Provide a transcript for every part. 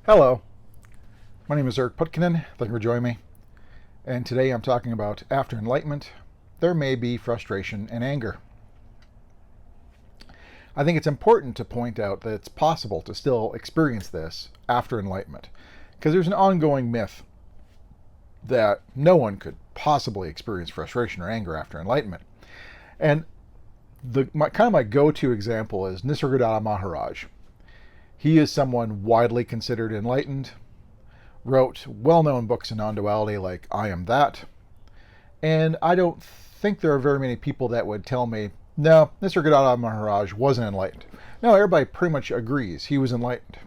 Hello, my name is Putkonen. Thank you for joining me. And today I'm talking about after enlightenment, there may be frustration and anger. I think it's important to point out that it's possible to still experience this after enlightenment, because there's an ongoing myth that no one could possibly experience frustration or anger after enlightenment. And my go-to example is Nisargadatta Maharaj. He is someone widely considered enlightened, wrote well-known books in non-duality like I Am That, and I don't think there are very many people that would tell me, no, Nisargadatta Maharaj wasn't enlightened. No, everybody pretty much agrees he was enlightened.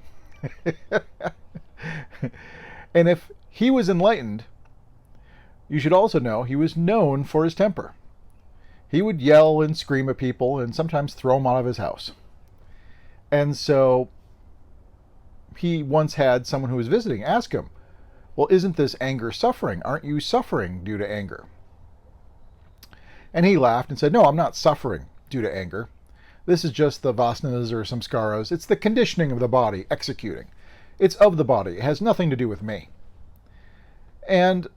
And if he was enlightened, you should also know he was known for his temper. He would yell and scream at people and sometimes throw them out of his house. And so he once had someone who was visiting ask him, well, isn't this anger suffering? Aren't you suffering due to anger? And he laughed and said, no, I'm not suffering due to anger. This is just the vasanas or samskaras. It's the conditioning of the body executing. It's of the body. It has nothing to do with me. And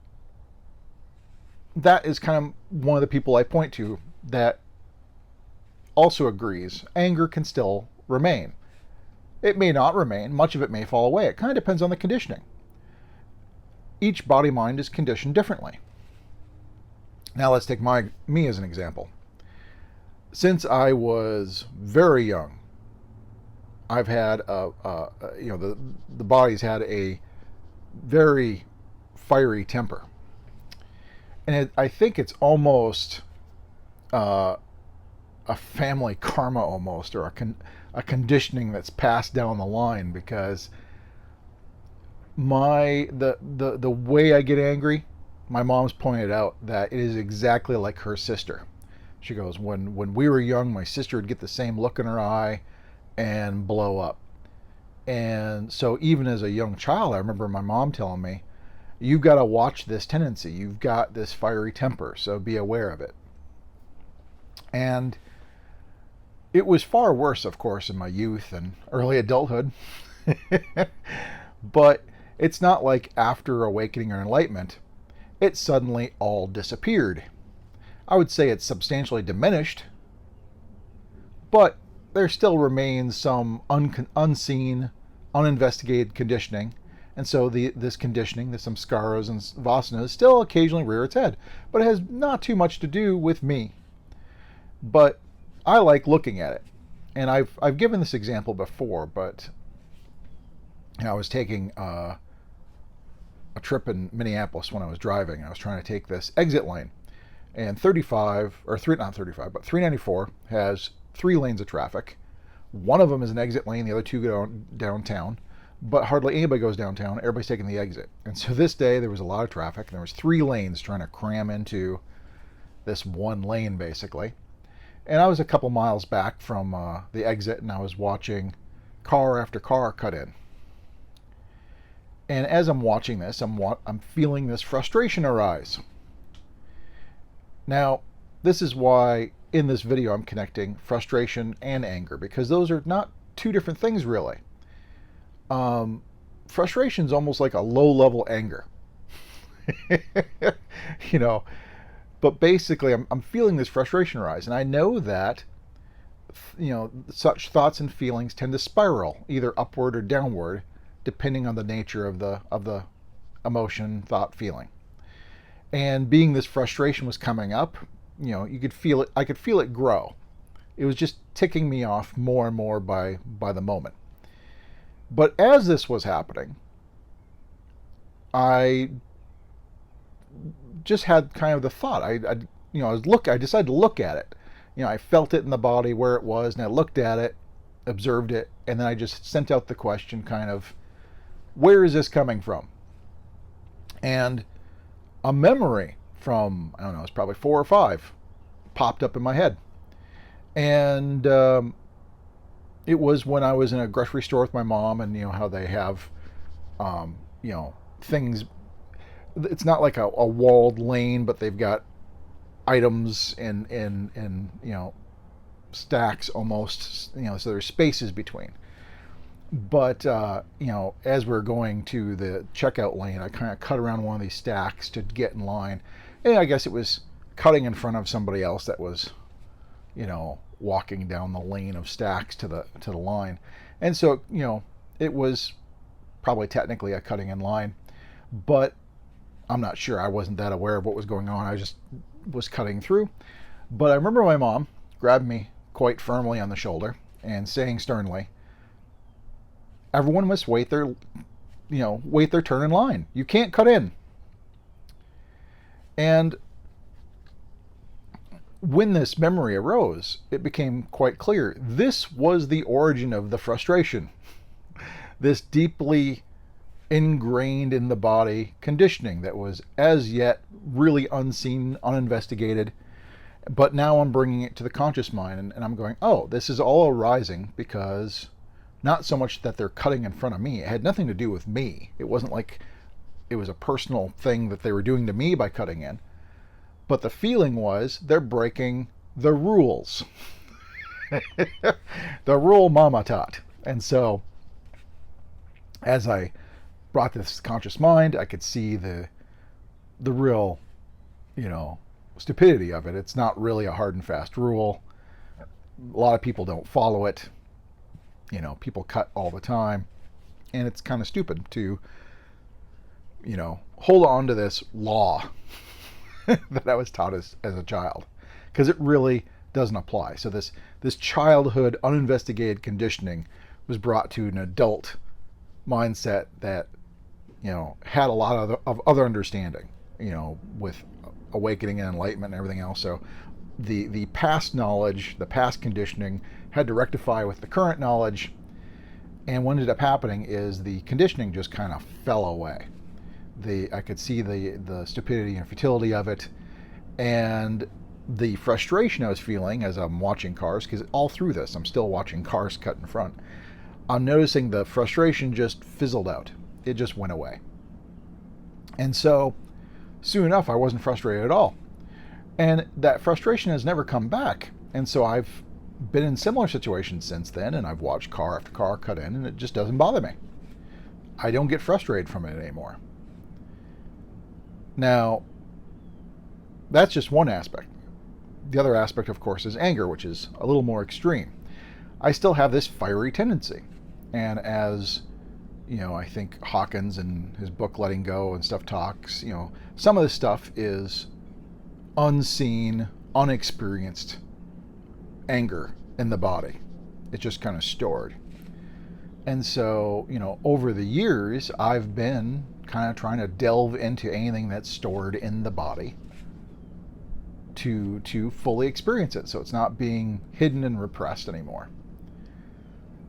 that is kind of one of the people I point to that also agrees anger can still remain. It may not remain. Much of it may fall away. It kind of depends on the conditioning. Each body-mind is conditioned differently. Now let's take me as an example. Since I was very young, I've had the body's had a very fiery temper, and I think it's almost a family karma almost, or a conditioning that's passed down the line, because the way I get angry, my mom's pointed out that it is exactly like her sister. She goes, when we were young, my sister would get the same look in her eye and blow up. And so even as a young child, I remember my mom telling me, you've got to watch this tendency. You've got this fiery temper, so be aware of it. And it was far worse, of course, in my youth and early adulthood. But it's not like after awakening or enlightenment, it suddenly all disappeared. I would say it's substantially diminished, but there still remains some unseen, uninvestigated conditioning. And so this conditioning, the samskaras and vasanas, still occasionally rear its head. But it has not too much to do with me. But I like looking at it. And I've given this example before, but I was taking a trip in Minneapolis when I was driving. I was trying to take this exit lane. And 394 has 3 lanes of traffic. One of them is an exit lane, the other 2 go downtown. But hardly anybody goes downtown. Everybody's taking the exit. And so this day there was a lot of traffic. And there was 3 lanes trying to cram into this one lane, basically. And I was a couple miles back from the exit, and I was watching car after car cut in. And as I'm watching this, I'm feeling this frustration arise. Now, this is why in this video I'm connecting frustration and anger, because those are not 2 different things, really. Frustration is almost like a low-level anger. But basically I'm feeling this frustration rise, and I know that such thoughts and feelings tend to spiral either upward or downward depending on the nature of the emotion, thought, feeling. And being this frustration was coming up, you could feel it. I could feel it grow. It was just ticking me off more and more by the moment. But as this was happening, I just had kind of the thought. I decided to look at it. I felt it in the body where it was, and I looked at it, observed it, and then I just sent out the question, kind of, where is this coming from? And a memory from, I don't know, it's probably 4 or 5, popped up in my head. And it was when I was in a grocery store with my mom, and how they have, things. It's not like a walled lane, but they've got items in stacks almost, so there's spaces between. But as we're going to the checkout lane, I kind of cut around one of these stacks to get in line, and I guess it was cutting in front of somebody else that was, walking down the lane of stacks to the line, and so it was probably technically a cutting in line, but I'm not sure. I wasn't that aware of what was going on. I just was cutting through. But I remember my mom grabbed me quite firmly on the shoulder and saying sternly, everyone must wait their turn in line. You can't cut in. And when this memory arose, it became quite clear. This was the origin of the frustration. This deeply ingrained in the body conditioning that was as yet really unseen, uninvestigated. But now I'm bringing it to the conscious mind, and I'm going, oh, this is all arising because not so much that they're cutting in front of me. It had nothing to do with me. It wasn't like it was a personal thing that they were doing to me by cutting in. But the feeling was they're breaking the rules. The rule mama taught. And so as I brought this conscious mind, I could see the real, stupidity of it. It's not really a hard and fast rule. A lot of people don't follow it. People cut all the time. And it's kind of stupid to, hold on to this law that I was taught as a child, because it really doesn't apply. So this childhood uninvestigated conditioning was brought to an adult mindset that had a lot of other understanding, with awakening and enlightenment and everything else. So the past knowledge, the past conditioning had to rectify with the current knowledge, and what ended up happening is the conditioning just kind of fell away. I could see the stupidity and futility of it, and the frustration I was feeling as I'm watching cars, because all through this I'm still watching cars cut in front. I'm noticing the frustration just fizzled out. It just went away. And so soon enough, I wasn't frustrated at all. And that frustration has never come back. And so I've been in similar situations since then, and I've watched car after car cut in, and it just doesn't bother me. I don't get frustrated from it anymore. Now, that's just one aspect. The other aspect, of course, is anger, which is a little more extreme. I still have this fiery tendency. And as I think Hawkins in his book Letting Go and stuff talks, some of this stuff is unseen, unexperienced anger in the body. It's just kind of stored. And so, over the years, I've been kind of trying to delve into anything that's stored in the body to fully experience it. So it's not being hidden and repressed anymore.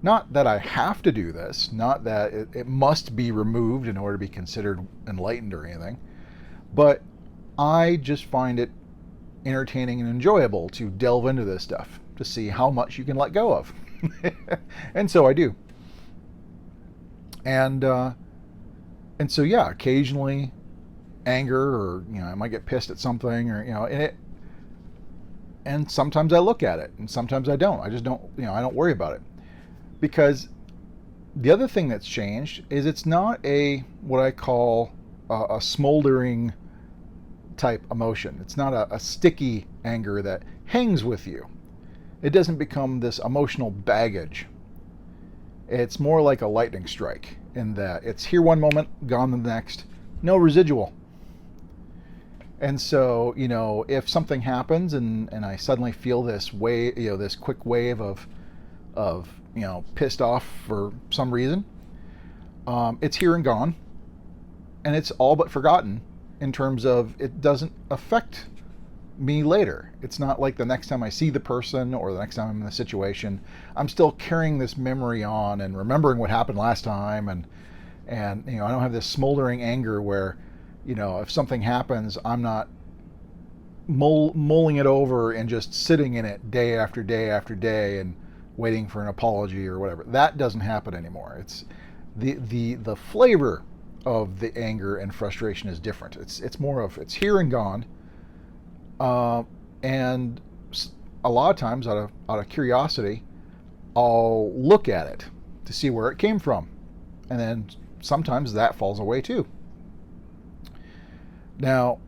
Not that I have to do this, not that it must be removed in order to be considered enlightened or anything, but I just find it entertaining and enjoyable to delve into this stuff to see how much you can let go of. And so I do. And so yeah, occasionally anger, or I might get pissed at something, or and sometimes I look at it and sometimes I don't. I just don't, I don't worry about it. Because the other thing that's changed is it's not what I call a smoldering type emotion. It's not a sticky anger that hangs with you. It doesn't become this emotional baggage. It's more like a lightning strike in that it's here one moment, gone the next, no residual. And so, if something happens and I suddenly feel this wave, this quick wave of pissed off for some reason, it's here and gone, and it's all but forgotten in terms of it doesn't affect me later. It's not like the next time I see the person or the next time I'm in the situation, I'm still carrying this memory on and remembering what happened last time, and I don't have this smoldering anger where, if something happens, I'm not mulling it over and just sitting in it day after day after day and waiting for an apology or whatever. That doesn't happen anymore. It's the flavor of the anger and frustration is different. It's more of it's here and gone, and a lot of times out of curiosity, I'll look at it to see where it came from. And then sometimes that falls away too. Now,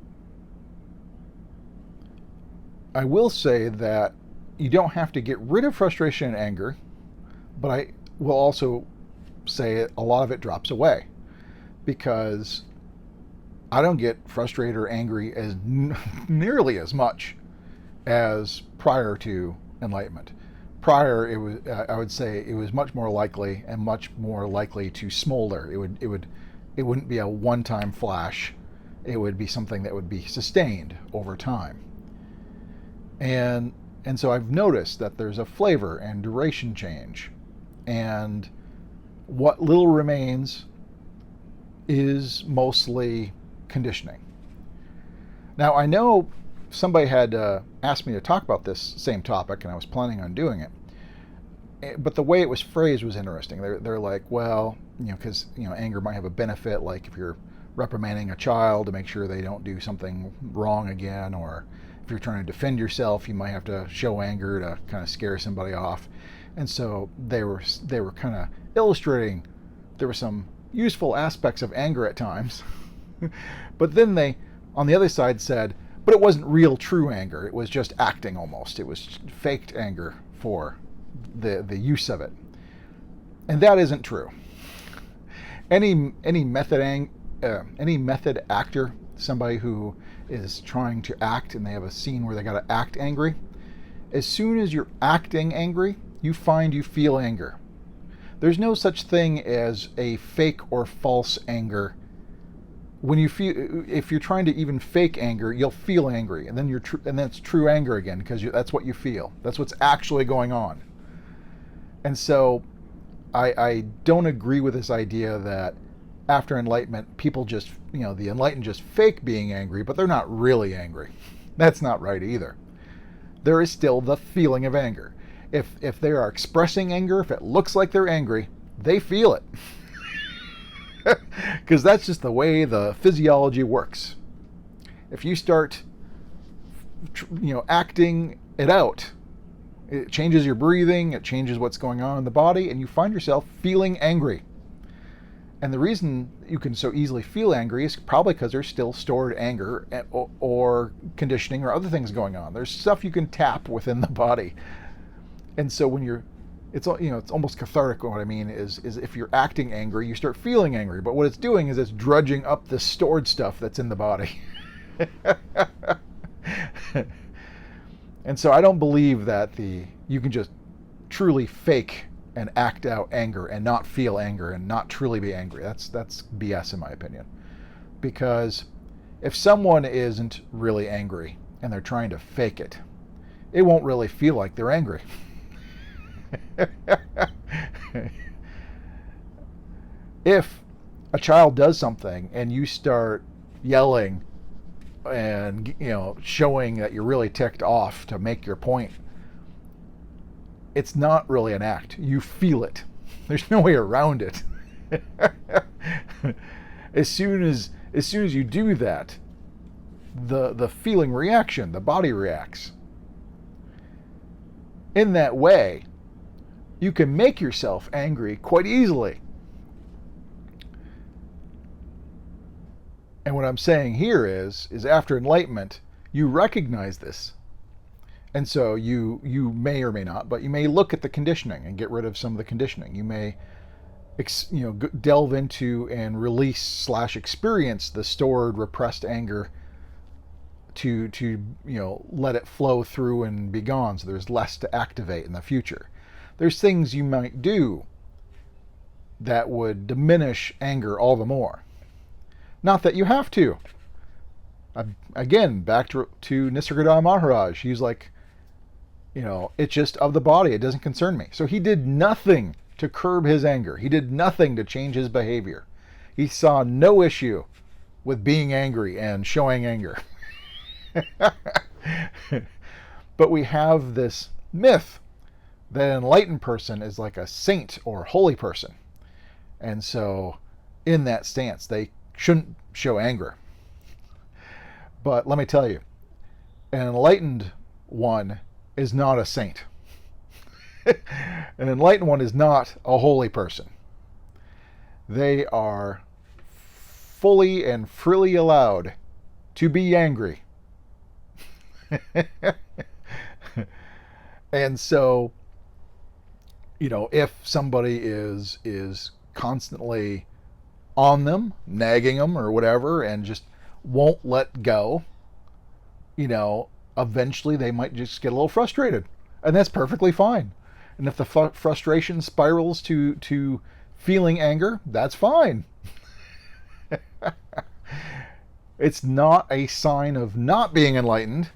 I will say that you don't have to get rid of frustration and anger, but I will also say a lot of it drops away, because I don't get frustrated or angry as nearly as much as prior to enlightenment. Prior, it was I would say it was much more likely to smolder. It wouldn't be a one-time flash. It would be something that would be sustained over time. And so I've noticed that there's a flavor and duration change, and what little remains is mostly conditioning. Now, I know somebody had asked me to talk about this same topic, and I was planning on doing it. But the way it was phrased was interesting. They're like, well, because anger might have a benefit, like if you're reprimanding a child to make sure they don't do something wrong again, or if you're trying to defend yourself, you might have to show anger to kind of scare somebody off. And so they were kind of illustrating there were some useful aspects of anger at times. But then they, on the other side, said, but it wasn't real true anger. It was just acting almost. It was faked anger for the use of it. And that isn't true. Any method actor, somebody who is trying to act and they have a scene where they got to act angry, as soon as you're acting angry, you feel anger. There's no such thing as a fake or false anger. When you feel, if you're trying to even fake anger, you'll feel angry, and then that's true anger again, because that's what you feel. That's what's actually going on. And so, I don't agree with this idea that after enlightenment, people just, the enlightened just fake being angry, but they're not really angry. That's not right either. There is still the feeling of anger. If they are expressing anger, if it looks like they're angry, they feel it. Because that's just the way the physiology works. If you start, acting it out, it changes your breathing, it changes what's going on in the body, and you find yourself feeling angry. And the reason you can so easily feel angry is probably because there's still stored anger or conditioning or other things going on. There's stuff you can tap within the body. And so when it's almost cathartic. What I mean is if you're acting angry, you start feeling angry. But what it's doing is it's drudging up the stored stuff that's in the body. And so I don't believe that you can just truly fake and act out anger and not feel anger and not truly be angry. That's BS in my opinion. Because if someone isn't really angry and they're trying to fake it, it won't really feel like they're angry. If a child does something and you start yelling and showing that you're really ticked off to make your point, it's not really an act. You feel it. There's no way around it. As soon as you do that, the feeling reaction, the body reacts. In that way, you can make yourself angry quite easily. And what I'm saying here is after enlightenment, you recognize this. And so you may or may not, but you may look at the conditioning and get rid of some of the conditioning. You may delve into and release / experience the stored, repressed anger to let it flow through and be gone, so there's less to activate in the future. There's things you might do that would diminish anger all the more. Not that you have to. Again, back to Nisargadatta Maharaj. He's like, it's just of the body. It doesn't concern me. So he did nothing to curb his anger. He did nothing to change his behavior. He saw no issue with being angry and showing anger. But we have this myth that an enlightened person is like a saint or holy person. And so in that stance, they shouldn't show anger. But let me tell you, an enlightened one is not a saint. An enlightened one is not a holy person. They are fully and freely allowed to be angry. And so, if somebody is constantly on them, nagging them or whatever, and just won't let go, eventually they might just get a little frustrated, and that's perfectly fine. And if the frustration spirals to feeling anger, that's fine. It's not a sign of not being enlightened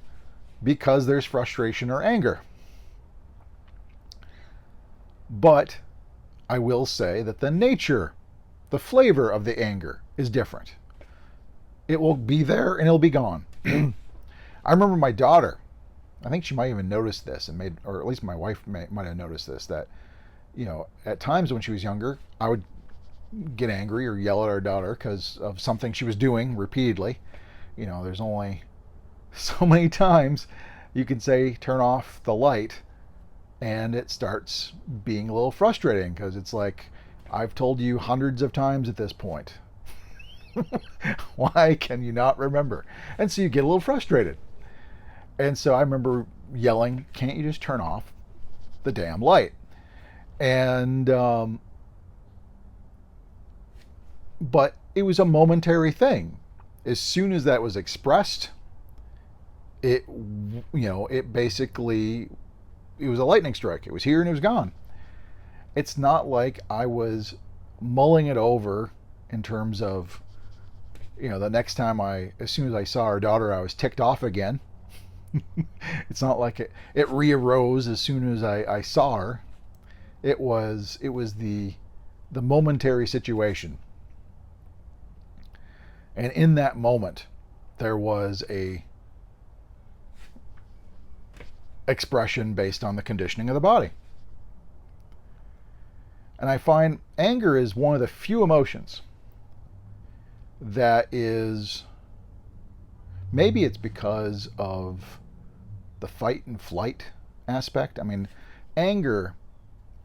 because there's frustration or anger. But I will say that the nature, the flavor of the anger is different. It will be there and it'll be gone. I remember my daughter, I think she might even notice this, or at least my wife might have noticed this, that, at times when she was younger, I would get angry or yell at our daughter because of something she was doing repeatedly. There's only so many times you can say, turn off the light, and it starts being a little frustrating because it's like, I've told you hundreds of times at this point. Why can you not remember? And so you get a little frustrated. And so I remember yelling, can't you just turn off the damn light? And, but it was a momentary thing. As soon as that was expressed, it basically, it was a lightning strike. It was here and it was gone. It's not like I was mulling it over in terms of, the next time as soon as I saw our daughter, I was ticked off again. It's not like it re-arose as soon as I saw her. It was the momentary situation. And in that moment, there was a expression based on the conditioning of the body. And I find anger is one of the few emotions that is, maybe it's because of the fight and flight aspect. I mean, anger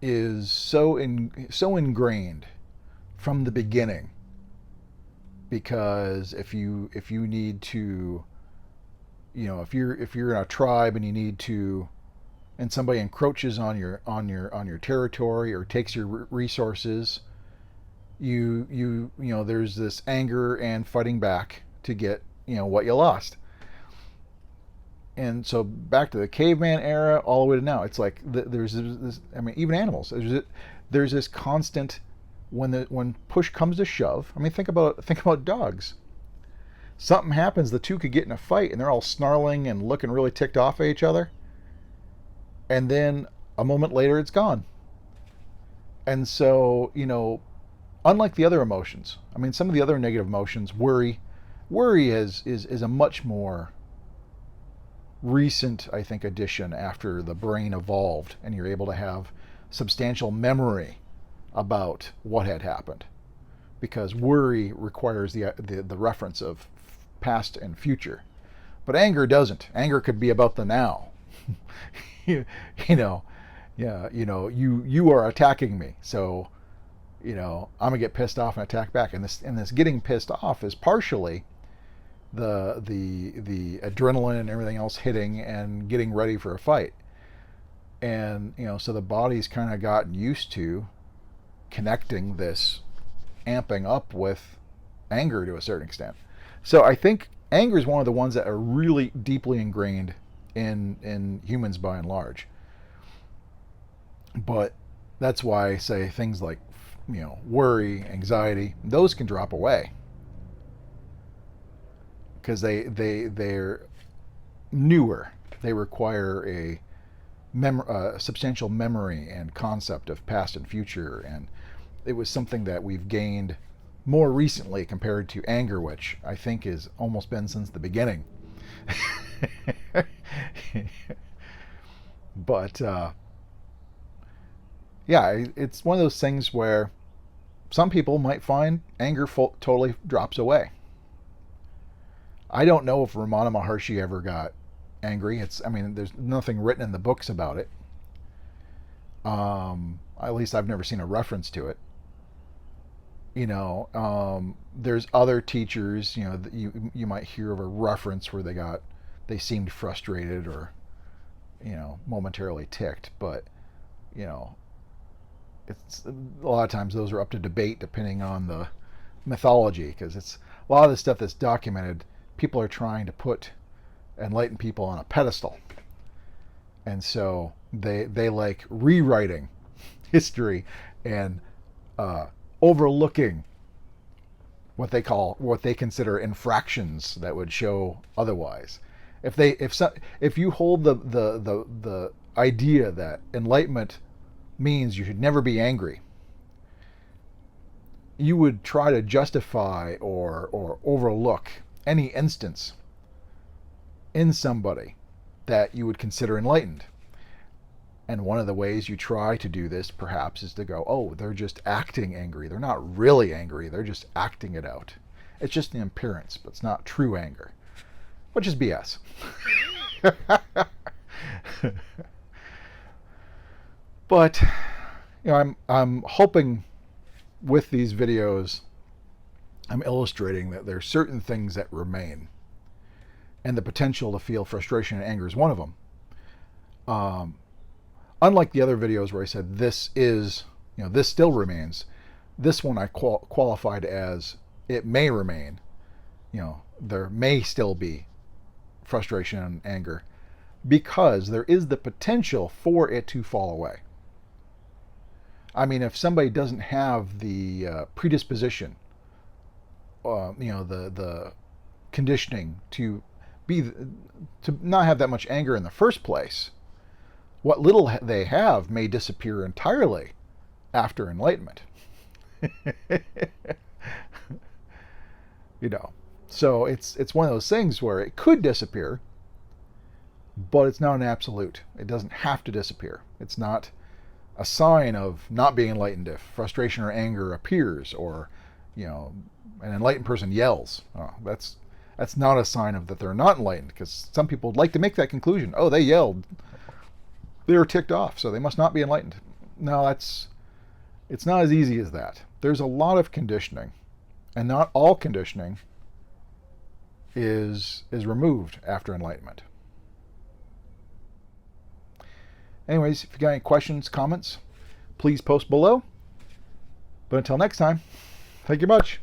is so ingrained from the beginning, because if you need to, if you're in a tribe and you need to, and somebody encroaches on your territory or takes your resources, there's this anger and fighting back to get what you lost. And so back to the caveman era all the way to now, it's like there's this, I mean, even animals, there's this constant, when push comes to shove. I mean, think about dogs. Something happens, the two could get in a fight and they're all snarling and looking really ticked off at each other, and then a moment later it's gone. And so, unlike the other emotions, I mean, some of the other negative emotions, worry is a much more recent, I think, addition after the brain evolved and you're able to have substantial memory about what had happened, because worry requires the reference of past and future, but anger doesn't. Anger could be about the now. you are attacking me, so I'm gonna get pissed off and attack back. And this getting pissed off is partially the adrenaline and everything else hitting and getting ready for a fight. And so the body's kind of gotten used to connecting this amping up with anger to a certain extent. So I think anger is one of the ones that are really deeply ingrained in humans by and large. But that's why I say things like, worry, anxiety, those can drop away, because they're newer. They require a substantial memory and concept of past and future, and it was something that we've gained more recently compared to anger, which I think has almost been since the beginning. But yeah, it's one of those things where some people might find anger totally drops away. I don't know if Ramana Maharshi ever got angry. There's nothing written in the books about it. At least I've never seen a reference to it. There's other teachers, that you might hear of a reference where they seemed frustrated or, momentarily ticked, but, it's a lot of times those are up to debate depending on the mythology, because it's a lot of the stuff that's documented. People are trying to put enlightened people on a pedestal, and so they like rewriting history and overlooking what they consider infractions that would show otherwise. If you hold the idea that enlightenment means you should never be angry, you would try to justify or overlook any instance in somebody that you would consider enlightened. And one of the ways you try to do this, perhaps, is to go, oh, they're just acting angry. They're not really angry. They're just acting it out. It's just an appearance, but it's not true anger, which is BS. But, I'm hoping with these videos, I'm illustrating that there are certain things that remain, and the potential to feel frustration and anger is one of them. Unlike the other videos where I said this still remains, this one I qualified as it may remain. There may still be frustration and anger because there is the potential for it to fall away. I mean, if somebody doesn't have the predisposition, the conditioning to not have that much anger in the first place, what little they have may disappear entirely after enlightenment. So it's one of those things where it could disappear, but it's not an absolute. It doesn't have to disappear. It's not a sign of not being enlightened if frustration or anger appears, or an enlightened person yells. That's not a sign of that they're not enlightened, because some people would like to make that conclusion. Oh, they yelled, they were ticked off, so they must not be enlightened. No, it's not as easy as that. There's a lot of conditioning, and not all conditioning is removed after enlightenment. Anyways, if you got any questions, comments, please post below. But until next time, thank you much.